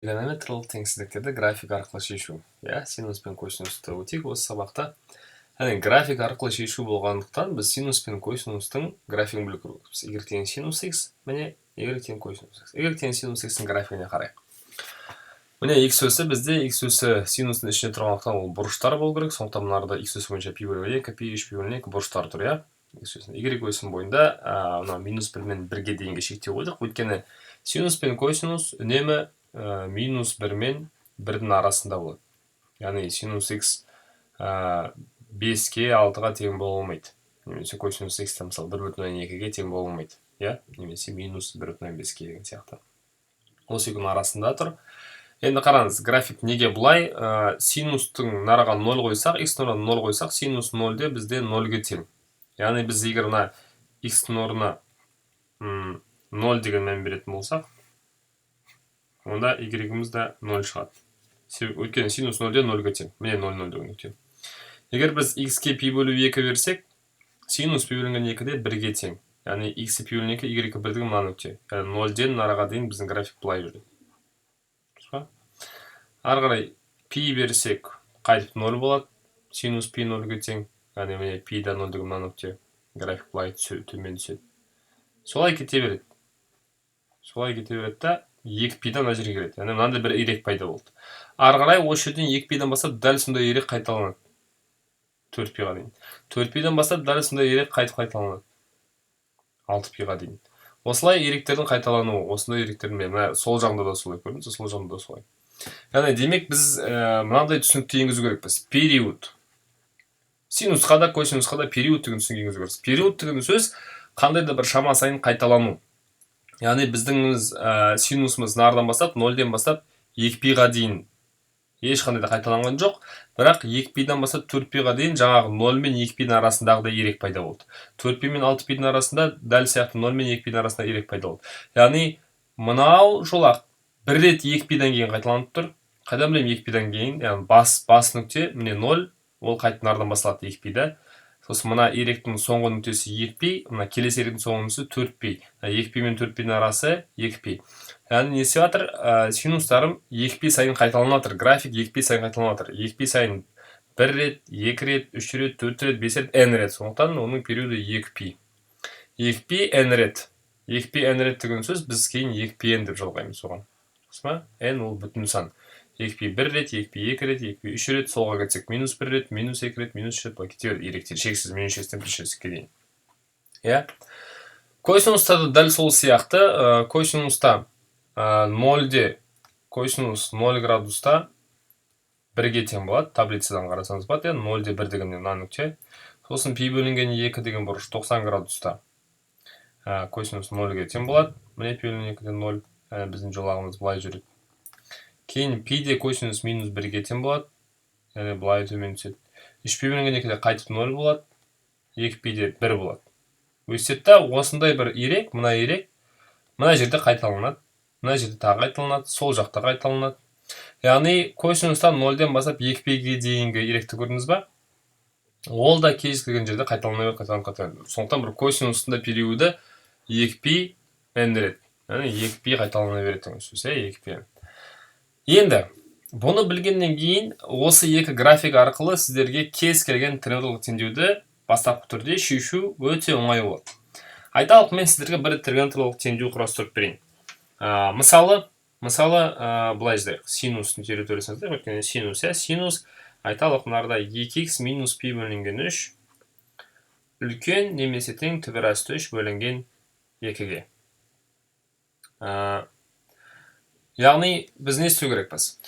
Тригонометриялық теңсіздіктерді график арқылы шешу. Синус пен косинусты өтейік осы сабақта. График арқылы шешу болғандықтан біз синус пен косинустың графигін білу керекпіз. Y тең синус x, міне y тең косинус x. Y тең синус x-ің графигіне қарайық. Міне x өсі бізде x өсі синустың ішіне тұрғандықтан ол бұрыштар болу керек. Сондықтан мынарда x өсі бойынша пи бөлінген 2, пи 3 бөлінген 2 бұрыштар тұр, Y өсінің бойында минус 1 мен 1-ге дейінгі шектеу қойдық. Өйткені синус пен косинус үнемі минус 1 мен 1-дің арасында болады. Яғни синус x 5-ке 6-ға тең болмайды. Немесе косинус x мысалы 1/2-ге тең болмайды. Немесе минус 1/5-ке деген сияқты. Осы екінің арасында тұр. Енді қараңыз, график неге бұлай? Синустың нараға 0 қойсақ, x орнына 0 қойсақ, синус 0-де бізде 0-ге тең. Яғни біз егер x орнына 0 деген мән беретін болсақ, онда y-іміз де 0 шығады. Өйткені синус 0-де 0-ге тең. Міне 0,0 деген нүкте. Егер біз x-ке пи бөлу 2 берсек, синус пи бөлінген 2-де 1-ге тең. Яғни x пи бөлінген 2, y бірдігі мына нүкте. Яғни 0-ден нараға дейін біздің график бұлай жүреді. Ары қарай пи берсек, қайтып 0 болады. Синус пи 0-ге тең. Яғни міне пи да 0 деген мына нүкте. График бұлай төмен түседі. Солай кете береді. Солай кете береді да 2 пидан мына жерге келеді. Яғни мынандай бір y пайда болды. Ары қарай осы жерден 2 пидан бастап дәл сондай y қайталанады. 4 пиға дейін. 4 пидан бастап дәл сондай y қайтып қайталанады. 6 пиға дейін. Осылай y-тердің қайталануы, осындай y-тердің сол жағында да солай көрдіңіз, сол жағында да солай. Яғни демек біз мынандай түсінікті енгізу керекпіз. Период. Синусқа да, косинусқа да период деген түсінік енгізу керекпіз. Период деген сөз қандай да бір шама сайын қайталану. Яғни біздің синусымыз нардан бастап, 0-ден бастап 2 пиға дейін ешқандай да қайталанған жоқ. Бірақ 2 пидан бастап 4 пиға дейін жаңағы 0 мен 2 пидің арасындағы да y пайда болды. 4 пи мен 6 пидің арасында дәл сияқты 0 мен 2 пидің арасында y пайда болды. Яғни мынау жолақ бір рет 2 пидан кейін қайталанып тұр. Қайдан білем 2 пидан кейін, яғни бас нүкте, міне 0, ол қайтып нардан басталады 2 пида. Сосын мына y-дің соңғы нүктесі 2 пи, мына келесі y-дің соңғы нүктесі 4 пи. 2 пи мен 4 пидің арасы 2 пи. Яғни не істеп жатыр? Синустарым 2 пи сайын қайталанып жатыр. График 2 пи сайын қайталанып жатыр. 2 пи сайын 1 рет, 2 рет, 3 рет, 4 рет, 5 рет, n рет. Сондықтан оның периоды 2 пи. 2 пи n рет. 2 пи n рет деген сөз біз кейін 2 пи n деп жалғаймыз оған. n ол бүтін сан. 2 пи 1 рет, 2 пи 2 рет, 2 пи 3 рет, солға кетсек минус 1 рет, минус 2 рет, минус 3 рет, кете береді y-тер шексіз, минус шекстен плюс шексізге дейін. Косинуста да дәл сол сияқты, косинуста 0-де, косинус 0 градуста 1-ге тең болады, таблицадан қарасаңыз болады, 0-де 1 деген мына нүкте. Сосын пи бөлінген 2 деген бұрыш 90 градуста косинус 0-ге тең болады. Міне пи бөлінген 2-ден 0, біздің жолағымыз бұлай жүреді. Кейін пи-де косинус минус 1-ге тең болады. Яғни бұлай төмен түседі. 3 пи бөлінген 2-де қайтып 0 болады. 2 пи-де 1 болады. Өйстетті осындай бір y, мына y, мына жерде қайталанады. Мына жерде тағы қайталанады, сол жақта қайталанады. Яғни косинустан 0-ден басып 2 пиге дейінгі y-ті көрдіңіз ба? Ол да кез келген жерде қайталана қайталанады. Сондықтан бір косинустың да периоды 2 пи n рет. Яғни 2 пи қайталана береді сөз, 2 пи n. Енді, бұны білгеннен кейін осы екі график арқылы сіздерге кез келген тригонометриялық теңдеуді бастапқы түрде шешу өте оңай болады. Айталық, мен сіздерге бір тригонометриялық теңдеу құрастырып берейін. Мысалы, былай жазайық, синустың территориясын жазайық, өйткені синус, айталық мынарда 2x минус пи бөлінген 3 үлкен немесе тең түбір асты 3 бөлінген 2-ге. Яғни біз не істеу керекпіз?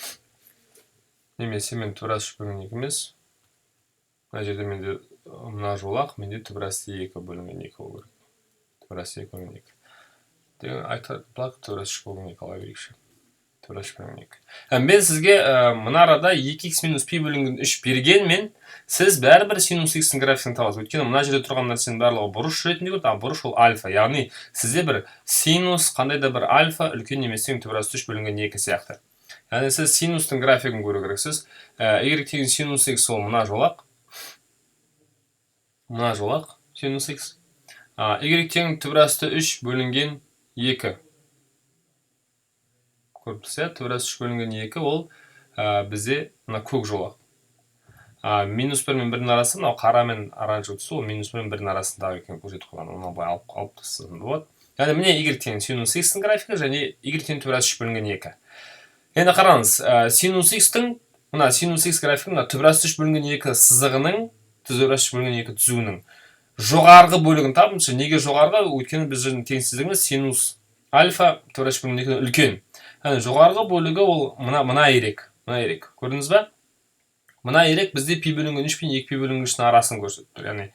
Немесе мен түбір асты 3 бөлінген 2 емес. Мына жерде менде мына жолақ, менде түбір асты 2 бөлінген 2 болу керек. Түбір асты 2 бөлінген 2. Деген айтады, бұлақ түбір асты 3 бөлінген 2 ала берейікші. Түбір асты 3 бөлінген 2. Мен сізге мына арада 2x минус пи бөлінген 3 бергенмен, сіз бәрібір синус x-ің графикін табасыз. Өйткені мына жерде тұрған нәрсенің барлығы бұрыш ретінде көрді, бұрыш ол альфа. Яғни сізде бір синус қандай да бір альфа үлкен немесе тең түбір асты 3 бөлінген 2 сияқты. Яғни сіз синустың графигін көру керексіз. Y тең синус x ол мына жолақ. Мына жолақ синус x. Y тең түбір асты 3 бөлінген 2. көріп тұрсыз, төбелес 3 бөлінген 2 ол бізде мына көк жолақ. -1 мен 1-дің арасы, мынау қара мен оранжевый түсі, ол -1 мен 1-дің арасындағы екенін көрсетіп қойған. Оны былай алып тастасам болады. Яғни міне y тең синус x-тің графигі және y тең төбелес 3 бөлінген 2. Енді қараңыз, синус x-тің мына синус x графигі мына төбелес 3 бөлінген 2 сызығының төбелес 3 бөлінген 2 түзуінің жоғарғы бөлігін табыңызшы. Неге жоғарғы? Өйткені біздің теңсіздігіміз синус альфа төбелес 3 бөлінген 2 үлкен. Яғни жоғарғы бөлігі ол мына ерек. Көрдіңіз ба? Мына ерек бізде пи бөлінген 3 пен 2 пи бөлінген 3-дің арасын көрсетіп тұр. Яғни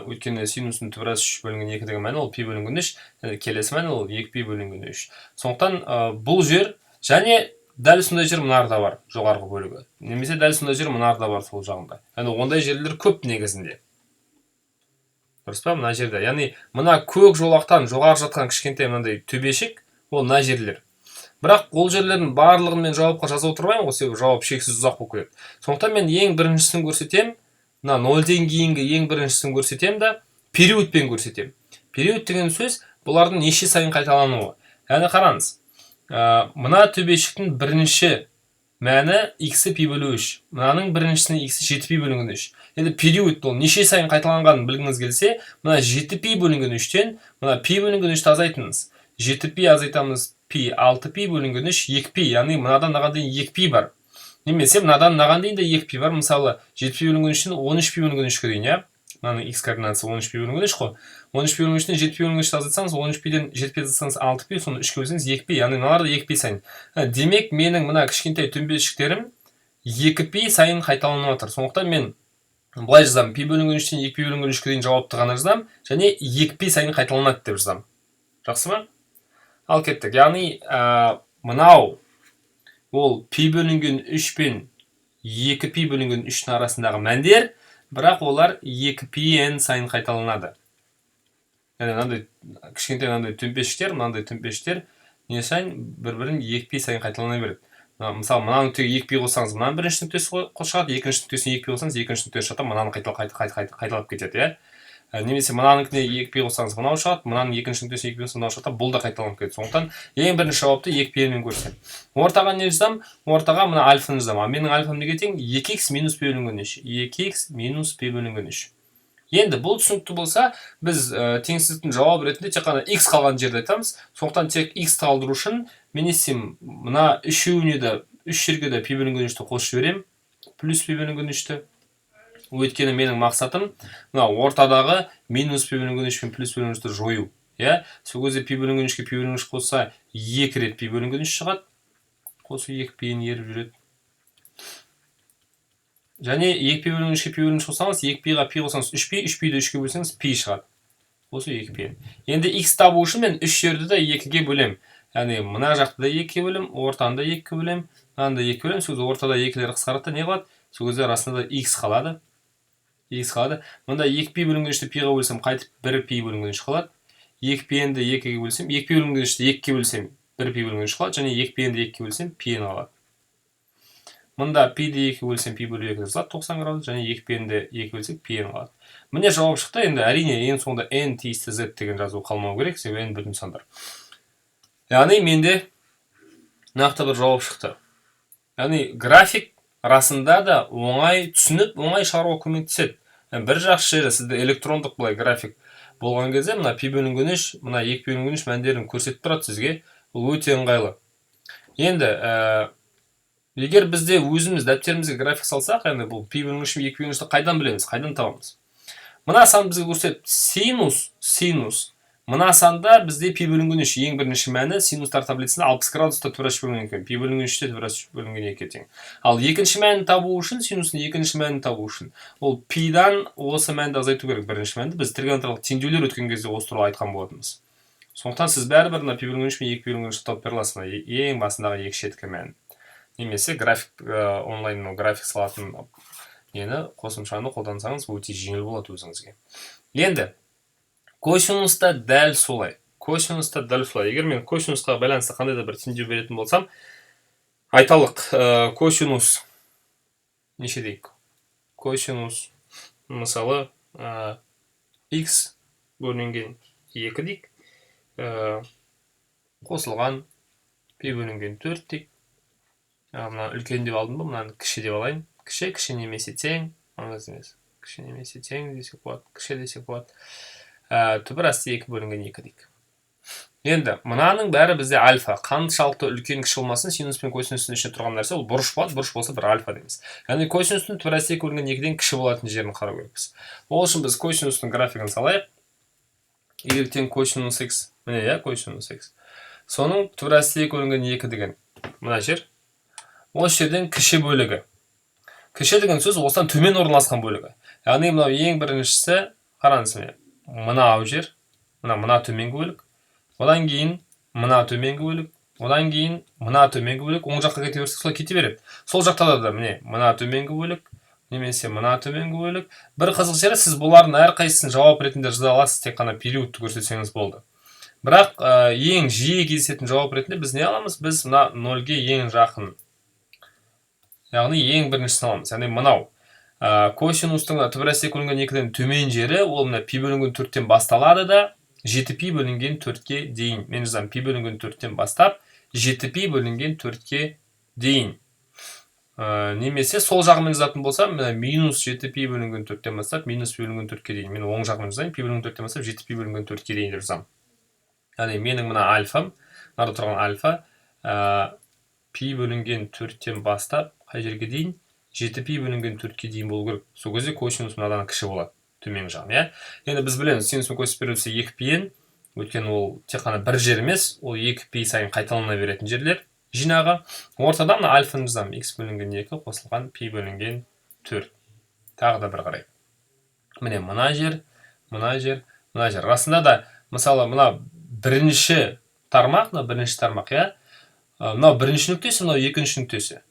өйткені синустың төбелес 3 бөлінген 2 деген мәні ол пи бөлінген 3, келесі мәні ол 2 пи бөлінген 3. Сондықтан бұл жер және дәл сондай жер мынарда бар, жоғарғы бөлігі. Немесе дәл сондай жер мынарда бар, сол жағында. Яғни ондай жерлер көп негізінде. Дұрыс па, мына жерде. Яғни мына көк жолақтан жоғары жатқан кішкентай мынандай төбешік, ол мына жерлер. Бірақ ол жерлердің барлығын мен жауапқа жаза отырмаймын ғой, себебі жауап шексіз ұзақ болып кетеді. Сондықтан мен ең біріншісін көрсетем, мына 0-ден кейінгі ең біріншісін көрсетем да периодпен көрсетем. Период деген сөз бұлардың неше сайын қайталануы. Яғни қараңыз, мына төбешіктің бірінші мәні x пи бөлу 3. Мынаның біріншісінің x 7 пи бөлінген 3. Енді период ол неше сайын қайталанғанын білгіңіз келсе, мына 7 пи бөлінген 3-тен мына пи бөлінген 3-ті азайтыңыз. 7 пи азайтамыз пи, 6 пи бөлінген 3, 2 пи, яғни мынадан мынаған дейін 2 пи бар. Немесе мынадан мынаған дейін де 2 пи бар. Мысалы 7 пи бөлінген 3-тен 13 пи бөлінген 3-ке дейін, иә? Мынаның x координатасы 13 пи бөлінген 3 қой. 13 пи бөлінген 3-тен 7 пи бөлінген 3-ті азайтсаңыз, 13 пиден 7 пи азайтсаңыз 6 пи, соны 3-ке бөлсеңіз 2 пи, яғни мыналар да 2 пи сайын. Демек, менің мына кішкентай төмпешіктерім 2 пи сайын қайталанып жатыр. Сондықтан мен былай жазамын, пи бөлінген 3-тен 2 пи бөлінген 3-ке дейін жауапты ғана жазамын, және 2 пи сайын қайталанады деп жазамын. Жақсы ма? Ал кеттік. Яғни мынау ол пи бөлінген 3 пен 2 пи бөлінген 3-дің арасындағы мәндер, бірақ олар 2 пи-н сайын қайталанады. Яғни мынандай кішкентай мынандай төмпешіктер не сайын бір-бірін 2 пи сайын қайталана береді. Мысалы, мынаның нүктеге 2 пи қоссаңыз, мынаның бірінші нүктесі шығады, екінші нүктесіне 2 пи қоссаңыз, екінші нүктесі шығады, мынаны қайталап кетеді, иә? Немесе мынаныңкіне 2 пи қоссаңыз, мынау шығады, мынаның екінші нүктесіне 2 пи қоссаңыз, мынау шығады, бұл да қайталанып кетеді. Сондықтан ең бірінші жауапты 2 пи-мен көрсетемін. Ортаға не жазамын? Ортаға мына альфаны жазамын. Менің альфам неге тең? 2x минус пи бөлінген 3. 2x минус пи бөлінген 3. Енді бұл түсінікті болса, біз теңсіздіктің жауабы ретінде тек қана x қалған жерде айтамыз. Сондықтан тек x қалдыру үшін мен не істеймін? Мына үшеуіне де, үш жерге де пи бөлінген 3-ті қосып жіберемін. Плюс пи бөлінген 3-ті. Өйткені менің мақсатым мына ортадағы минус пи бөлінген 3 пен плюс пи бөлінген 3-ті жою. Сол кезде пи бөлінген 3-ке пи бөлінген 3 қосса 2 рет пи бөлінген 3 шығады. Қосу 2 пиін еріп жүреді. Және 2 пи бөлінген 3-ке пи бөлінген 3 қоссаңыз, 2 пиға пи қоссаңыз 3 пи, 3 пиді 3-ке бөлсеңіз пи шығады. Қосу 2 пиін. Енді x табу үшін мен 3 жерді де 2-ге бөлем. Яғни мына жақты да 2-ге бөлем, ортаны да 2-ге бөлем, мынаны да 2-ге бөлем. Сол кезде ортада 2-лер қысқарады, не қалады? Сол кезде арасында да x қалады. Мұнда 2 пи бөлінген 3-ті пиға бөлсем, қайтып 1 пи бөлінген 3 қалады. 2 пиінді 2-ге бөлсем, 2 пи бөлінген 3-ті 2-ге бөлсем, 1 пи бөлінген 3 қалады, және 2 пиінді 2-ге бөлсем, пиін қалады. Мұнда пиді 2-ге бөлсем, пи бөлі 2 жазылады 90 градус, және 2 пиінді 2-ге бөлсек, пиін қалады. Міне жауап шықты. Енді әрине ең соңында n тиісті z деген жазу қалмау керек, себебі n бүтін сандар. Яғни менде нақты бір жауап шықты. Яғни график расында да оңай түсініп, оңай шығаруға көмектеседі. Бір жақсы жері сізді электрондық былай график болған кезде, мына пи бөлінген 3, мына 2 пи бөлінген 3 мәндерін көрсетіп тұрады сізге. Бұл өте ыңғайлы. Енді егер бізде өзіміз дәптерімізге график салсақ, енді бұл пи бөлінген 3, 2 пи бөлінген 3-ті қайдан білеміз, қайдан табамыз? Мына сан бізге көрсетеді синус. Мына санда бізде пи бөлінген 3 ең бірінші мәні синустар таблицасында 60 градуста төбелес 3 бөлінген 2, пи бөлінген 3-те төбелес 3 бөлінген 2 тең. Ал екінші мәнін табу үшін, синустың екінші мәнін табу үшін, ол пидан осы мәнді азайту керек, бірінші мәнді. Біз тригонометриялық теңдеулер өткен кезде осы туралы айтқан болатынбыз. Сондықтан сіз бәрібір мына пи бөлінген 3 пен 2 пи бөлінген 3-ті тауып бере аласыз, ең басындағы екі шеткі мәнін. Немесе график онлайн график салатын нені қосымшаны қолдансаңыз өте жеңіл болады өзіңізге. Енді косинуста дәл солай. Егер мен косинусқа байланысты қандай да бір теңдеу беретін болсам, айталық, косинус неше дейік? Косинус мысалы x бөлінген 2 дейік. Қосылған пи бөлінген 4 дейік. Мына үлкен деп алдым ба, мынаны кіші деп алайын. Кіші немесе тең, аңыз емес. Кіші немесе тең десек болады, кіші десек болады. Түбір асты 2 бөлінген 2 дейік. Енді, мынаның бәрі бізде альфа. Қаншалықты үлкен кіші болмасын, синус пен косинустың ішінде тұрған нәрсе, ол бұрыш болады, бұрыш болса бір альфа дейміз. Яғни косинустың түбір асты 2 бөлінген 2-ден кіші болатын жерін қарау керекпіз. Ол үшін біз косинустың графигін салайық. Y тең косинус x. Міне, косинус x. Соның түбір асты 2 бөлінген 2 деген мына жер. Осы жерден кіші бөлігі. Кіші деген сөз осыдан төмен орналасқан бөлігі. Яғни мынау ең біріншісі, қараңыз міне. Мынау жер, мына төменгі бөлік. Одан кейін мына төменгі бөлік. Одан кейін мына төменгі бөлік. Оң жаққа кете берсек, солай кете береді. Сол жақта да міне мына төменгі бөлік, немесе мына төменгі бөлік. Бір қызық жері, сіз бұлардың әрқайсысын жауап ретінде жаза аласыз, тек қана периодты көрсетсеңіз болды. Бірақ ең жиі кездесетін жауап ретінде біз не аламыз? Біз мына 0-ге ең жақын. Яғни ең біріншісін аламыз. Яғни мынау косинустың түбір асты 2 бөлінген 2-ден төмен жері, ол мына пи бөлінген 4-тен басталады да 7 пи бөлінген 4-ке дейін. Мен жазам пи бөлінген 4-тен бастап 7 пи бөлінген 4-ке дейін. Немесе сол жағымен жазатын болсам, минус 7 пи бөлінген 4-тен бастап минус пи бөлінген 4-ке дейін. Мен оң жағымен жазайын, пи бөлінген 4-тен бастап 7 пи бөлінген 4-ке дейін деп жазам. Яғни менің мына альфам, мынада тұрған альфа, пи бөлінген 4-тен бастап қай жерге дейін? 7 пи бөлінген 4-ке дейін болу керек. Сол кезде косинус мынадан кіші болады. Төмен жағын, иә? Енді біз білеміз, синус пен косинус периодысы 2 пи-ен, өйткені ол тек қана бір жер емес, ол 2 пи сайын қайталана беретін жерлер жинағы. Ортада мына альфаны жазамын, x бөлінген 2 қосылған пи бөлінген 4. Тағы да бір қарай. Міне мына жер, мына жер, мына жер. Расында да, мысалы, мына бірінші тармақ, иә? Мынау бірінші нүктесі, мынау екінші нүктесі.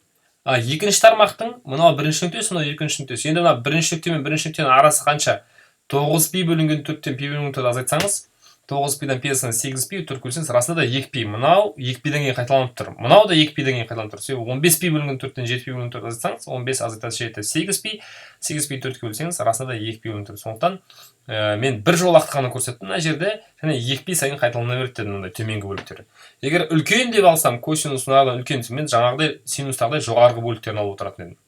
Екінші тармақтың мынау бірінші нүктесі, мынау екінші нүктесі. Енді мына бірінші нүкте мен бірінші нүктенің арасы қанша? 9 пи бөлінген 4-тен пи бөлінген 4 азайтсаңыз, 9 пидан пи азайтсаңыз 8 пи, 4 көрсеңіз, расында да 2 пи. Мынау 2 пиден кейін қайталанып тұр. Мынау да 2 пиден кейін қайталанып тұр. Себебі 15 пи бөлінген 4-тен 7 пи бөлінген 4 азайтсаңыз, 15 азайтады 8 пи, 8 пи 4-ке бөлсеңіз, расында да 2 пи бөлінген 4. Сондықтан мен бір жолақты ғана көрсеттім мына жерде, және 2 пи сайын қайталана береді дедім мындай төменгі бөліктері. Егер үлкен деп алсам, косинус мынадан үлкен, мен жаңағыдай синустағыдай жоғарғы бөліктерін алып отыратын едім.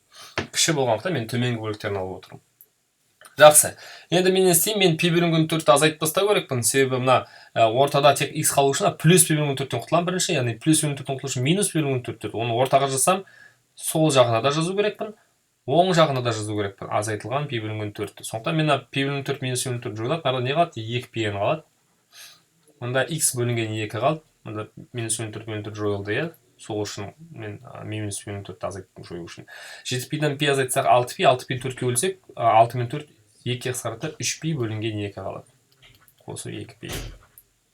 Кіші болғандықтан мен төменгі бөліктерін алып отырмын. Жақсы. Енді мен не істеймін? Мен пи бөлінген 4-ті азайтып тастау керекпін. Себебі мына ортада тек x қалу үшін плюс пи бөлінген 4-тен құтыламын бірінші, яғни плюс пи бөлінген 4-тен құтылу үшін минус пи бөлінген 4. Оны ортаға жазсам, сол жағына да жазу керекпін, оң жағына да жазу керекпін. Азайтылған пи бөлінген 4-ті. Сондықтан мен пи бөлінген 4 минус пи бөлінген 4 жойылады. Мынада не қалады? 2 пи-ен қалады. Мында x бөлінген 2 қалды. Мында минус пи бөлінген 4 жойылды, иә? Сол үшін мен минус пи бөлінген 4-ті азайттым жою үшін. 7 пи-дан пи азайтсақ 6 пи, 6 пи 4-ке бөлсек, 6 мен 4 2-ке қысқартып 3 пи бөлінген 2 қалады. Қосу 2 пи.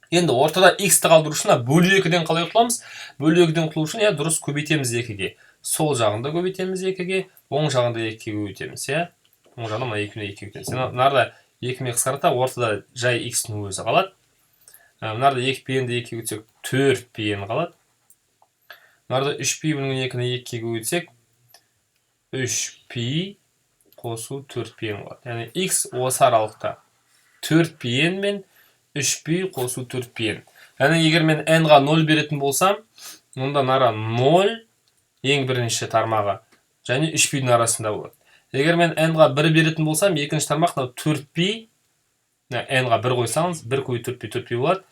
Енді ортада x-ті қалдыру үшін бөлу 2-ден қалай құтыламыз? Бөлу 2-ден құтылу үшін дұрыс көбейтеміз 2-ге. Сол жағында көбейтеміз 2-ге, оң жағында 2-ге көбейтеміз, иә? Оң жағында мына 2-ні 2-ге көбейтеміз. Мынарда 2-ме қысқарта, ортада жай x-ның өзі қалады. Мынарда 2 пи-ді 2-ге көбейтсек 4 пи-ен қалады. Мынарда 3 пи бөлінген 2-ні 2-ге көбейтсек 3 пи қосу 4 пи-ен болады. Яғни x осы аралықта 4 пи-ен мен 3 пи қосу 4 пи-ен. Яғни егер мен n-ға 0 беретін болсам, онда нара 0 ең бірінші тармағы және 3 пи-дің арасында болады. Егер мен n-ға 1 беретін болсам, екінші тармақ 4 пи, n-ға 1 қойсаңыз, 1 көбейт 4 пи болады.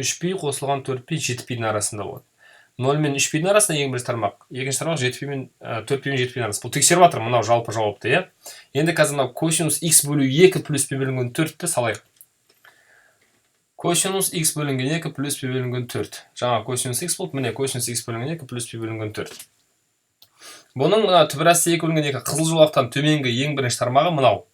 3 пи қосылған 4 пи 7 пи-дің арасында болады. 0 мен 3 пи-дің арасында ең бірінші тармақ. Екінші тармақ 4 пи мен 7 пи-дің арасы. Бұл тексеріп жатыр, мынау жалпы жауапты, иә? Енді қазір мынау косинус x бөлу 2 плюс пи бөлінген 4-ті салайық. Косинус x бөлінген 2 плюс пи бөлінген 4. Жаңа косинус x болды, міне косинус x бөлінген 2 плюс пи бөлінген 4. Бұның мына түбір асты 2 бөлінген 2 қызыл жолақтан төменгі ең бірінші тармағы мынау.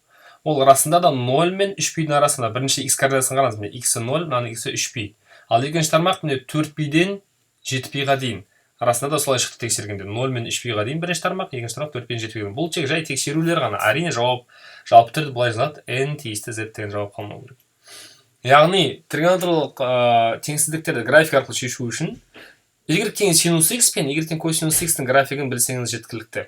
Ол расында да 0 мен 3 пи-дің арасында. Бірінші x координасын қараңыз, міне x 0, мынаның x 3 пи. Ал екінші тармақ міне 4 пи-ден 7 пи-ға дейін. Арасында да солай шықты тексергенде. 0 мен 3 пи-ға дейін бірінші тармақ, екінші тармақ 4 пи-ден 7 пи-ға дейін. Бұл тек жай тексерулер ғана. Әрине жалпы түрде былай жазылады, n тиісті z деген жауап қалмау керек. Яғни тригонометриялық теңсіздіктерді график арқылы шешу үшін y тең синус x пен y тең косинус x-тің графигін білсеңіз жеткілікті.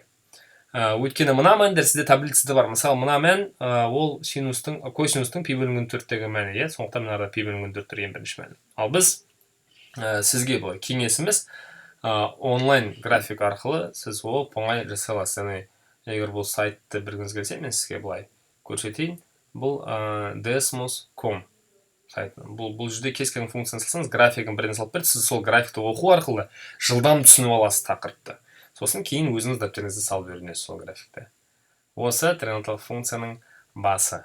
Өйткені мына мәндер сізде таблицада бар. Мысалы, мына мән ол косинустың пи бөлінген 4-тегі мәні, иә? Сондықтан мынада пи бөлінген 4 ең бірінші мәні. Ал біз сізге былай кеңесіміз онлайн график арқылы сіз оп оңай жасай аласыз. Яғни егер бұл сайтты білгіңіз келсе, мен сізге былай көрсетейін. Бұл desmos.com сайты. Бұл жерде кез келген функцияны салсаңыз, графигін бірден салып береді. Сіз сол графикті оқу арқылы жылдам түсініп аласыз тақырыпты. Сосын кейін өзіңіз дәптеріңізді салып үйренесіз сол графикті. Осы тренажерлық функцияның басы.